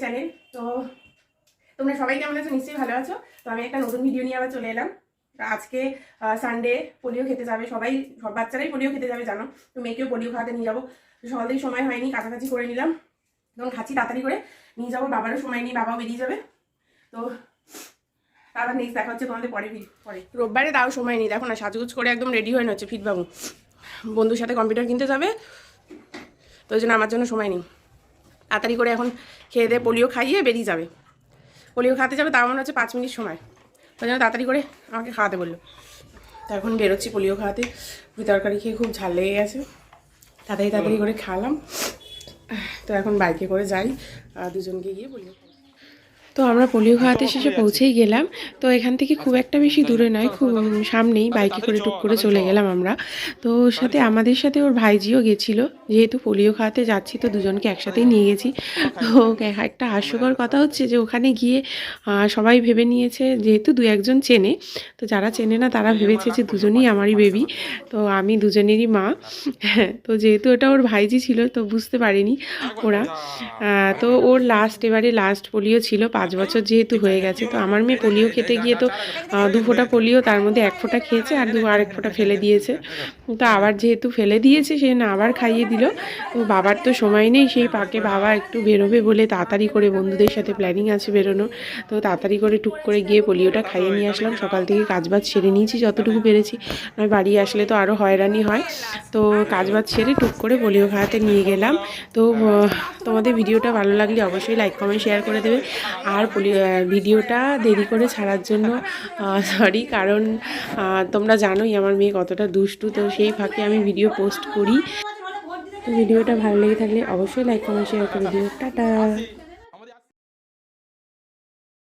Channel তো তোমরা সবাই কেমন আছো? নিশ্চয়ই ভালো আছো। তো আমি একটা নতুন ভিডিও নিয়ে আবার চলে এলাম। আজকে সানডে, পোলিও খেতে যাবে সবাই, সব বাচ্চারাই পোলিও খেতে যাবে জানো। তো মেয়েকেও পোলিও খাওয়াতে নিয়ে যাবো। সকাল থেকে সময় হয়নি, কাছাকাছি করে নিলাম, তখন খাচ্ছি তাড়াতাড়ি করে নিয়ে যাবো। বাবারও সময় নেই, বাবাও বেরিয়ে যাবে। তো আবার নেক্সট দেখা হচ্ছে তোমাদের পরে। রোববারে তাও সময় নেই, দেখো না সাজগুজ করে একদম রেডি হয়ে হচ্ছে ফিট বাবু বন্ধুর সাথে কম্পিউটার কিনতে যাবে, তো ওই জন্য আমার জন্য সময় নেই। তাড়াতাড়ি করে এখন খেয়ে দিয়ে পোলিও খাইয়ে বেরিয়ে যাবে। পোলিও খাওয়াতে যাবে, তাও মনে হচ্ছে 5 মিনিট সময়, ওই জন্য তাড়াতাড়ি করে আমাকে খাওয়াতে বললো। তো এখন বেরোচ্ছি পোলিও খাওয়াতে। তরকারি খেয়ে খুব ঝাল লেগে গেছে, তাড়াতাড়ি করে খাওয়ালাম। তো এখন বাইকে করে যাই, দুজনকে গিয়ে পোলিও। তো আমরা পোলিও খাওয়াতে শেষে পৌঁছেই গেলাম। তো এখান থেকে খুব একটা বেশি দূরে নয়, খুব সামনেই, বাইকে করে টুক করে চলে গেলাম আমরা। তো সাথে আমাদের সাথে ওর ভাইজিও গেছিলো, যেহেতু পোলিও খাওয়াতে যাচ্ছি তো দুজনকে একসাথেই নিয়ে গেছি। তো একটা হাস্যকর কথা হচ্ছে যে ওখানে গিয়ে সবাই ভেবে নিয়েছে, যেহেতু 2-1 চেনে, তো যারা চেনে না তারা ভেবেছে যে দুজনেই আমারই বেবি, তো আমি দুজনেরই মা। তো যেহেতু ওটা ওর ভাইজি ছিল তো বুঝতে পারিনি ওরা। তো ওর এবারে লাস্ট পোলিও ছিল, 5 বছর যেহেতু হয়ে গেছে। তো আমার মেয়ে পোলিও খেতে গিয়ে তো 2 ফোঁটা পোলিও, তার মধ্যে 1 ফোঁটা খেয়েছে আর 1 ফোঁটা ফেলে দিয়েছে। তো আবার যেহেতু ফেলে দিয়েছে সে না আবার খাইয়ে দিল। তো বাবার তো সময় নেই, সেই পাকে বাবা একটু বেরোবে বলে তাড়াতাড়ি করে, বন্ধুদের সাথে প্ল্যানিং আছে বেরোনোর, তো তাড়াতাড়ি করে টুক করে গিয়ে পোলিওটা খাইয়ে নিয়ে আসলাম। সকাল থেকে কাজবাজ সেরে নিয়েছি যতটুকু পেরেছি, নয় বাড়ি আসলে তো আরও হয়রানি হয়। তো কাজবাজ সেরে টুক করে পোলিও খাওয়াতে নিয়ে গেলাম। তো তোমাদের ভিডিওটা ভালো লাগলে অবশ্যই লাইক কমেন্ট শেয়ার করে দেবে। আর ভিডিওটা দেরি করে ছাড়ার জন্য সরি, কারণ তোমরা জানোই আমার মেয়ে কতটা দুষ্টু, তো সেই ফাঁকে আমি ভিডিও পোস্ট করি। তো ভিডিওটা ভালো লেগে থাকলে অবশ্যই লাইক কমেন্ট শেয়ার করে দিও। টাটা।